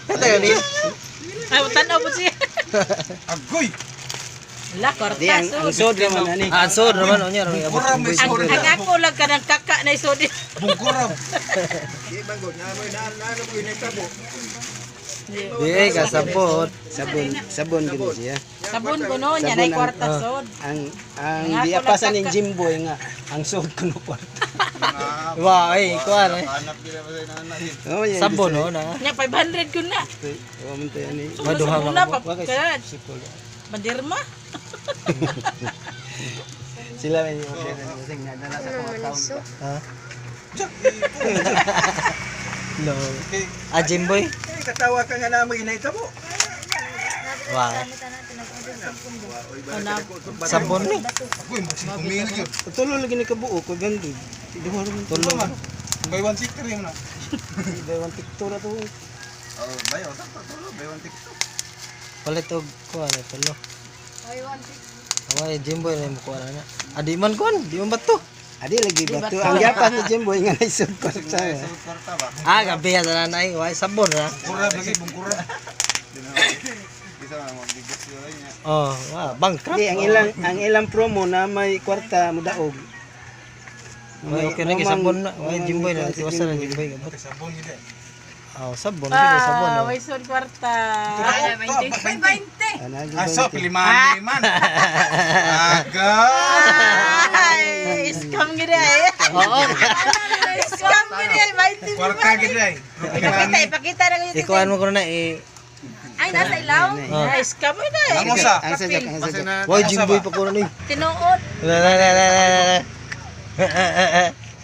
Kata ni. Ay, tanaw po siya. Agoy. La, Di ang korta, sod naman ani. Ah, sod naman o niya. Bungkuram may sod. Ang ako lang ka ng kaka na isodi. Bungkuram. Di ka sabon. Sabon gid siya. Sabon ko no, niya na kwarta sod. Ang Nga di ako apasan nagkaka- ning Jimboy nga ang sod kuno kwarta. Wa ay kuan eh. Oh, yan, Sabon di no na. Niya 500 ko na. sa- Oh, man to ani. Maduha Sumusok mga na, buwan. papagkaran. Sikol. Madirma. Sila may order sing nadala sa mga taon pa. Ha? No. Ah, Jimboy. Katawa ka nga na mo ginahita mo. Wa. Sabon ni. Agoy, magsipong mil yun. Tulo lagi ni kabuo ko gando. Duha ron Tulo man. Buy one tick rin na. Dayon tiktura to. Oh, buy one tulo, buy one tick. Palit og kuan tulo. Away Jimboy na mo kuan na. Adi man kuan, di man bato. Adi lagi bato. Ang yapas ni Jimboy nga naisod ko sa. Sud kwarta ba? Ah, gabi ya na nanay, way sabon na. Bungkurab lagi, bungkurab. Bisa magbigos yun niya. Oh, wa, bankrupt. Di ang ilang promo na may kwarta mo daog. Way okay na sabon na. Way Jimboy na tiwasan na Jimboy gabot. Sabon yun eh. Oh, sabon na sabon. Ah, Oh. may sod kwarta. Ay, 20. Anagi Aso, piliman man. Agay. Ay, scam gini ay. Oo. Scam gini ay, 20. Kwarta gid ay. Ipakita na ngayon. Ikuan mo ko na eh. Ay, nasa ilaw. Oh. Ay, scam yun ay. Ang usa. ang sadyak ang sadyak. Way Jimboy pa ko na ni. Tinuod. La.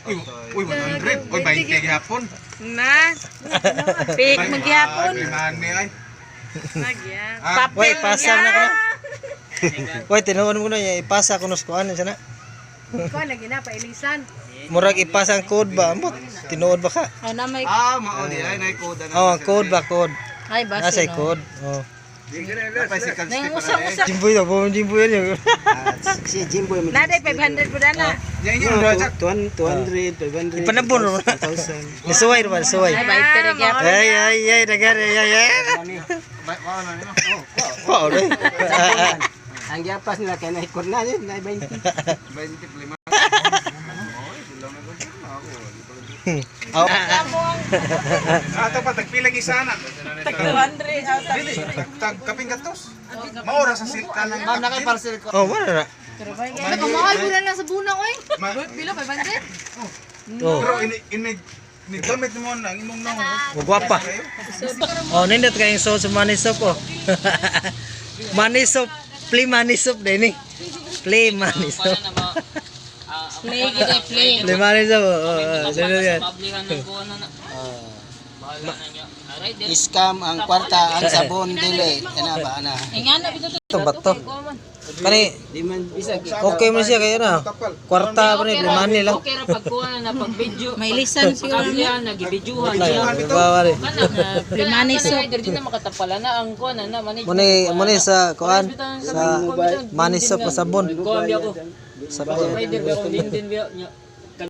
Uy, 100. Uy, 20 gihapon. Na. Pig magyapon. Piliman ni ay. Nagyan. Ah, Way pasam na ko na. Way tinuod mo na ipasa ko nos kuan sana. Ko lagi na pailisan. Murag ipasa ang code ba? Amot. Tinuod ba ka? Oh, na may mao di ay naikoda na. Oh, ang code ba code? ay base. Nasa code. Oh. Bicycle Nang stick na usap-usap. Jimboy daw, po Jimboy yan. Si Jimboy mo. Naday 500 po na. Yan yung rajak. 200, 500. Ipanabon mo. 1,000. Nisuway naman, suway. Ay, 20 ra gyapon. Ay, dagar, ay. Wow na nimo. Wow, day. Ang yapas nila kay naikot na yun, na 20. 25. Oh. Ato pa tagpilang isa na. 200 out of Dili, tag kaping gatos. Maura sa silka ng kapil. Oh, wala na. Kamahal mo na lang sa buna ko eh. Bilo 500? Oh, Pero ini gamit mo na ang imong nang. gwapa. Oh, nindot kayong so sa money soap oh. Money soap, play money soap din eh. Play money soap. Play gid play. Play money soap. Oh, nindot yan. Scam ang kwarta, ang sabon dili. Ana ba ana? Ingana bitaw Ito bato. Kani, Di man bisa okay mo siya kayo na. Kwarta pa rin, limani lang. Okay ra pagkuha na pag-video. may lisan siguro Pagkuha na nagibidyohan Ay, siya. bawari. Limani so diri na makatapala na ang kuha na manage. Muni sa kuan sa money soap na sabon. Kuha biya ko. Sabon. Rider biya ko din biya.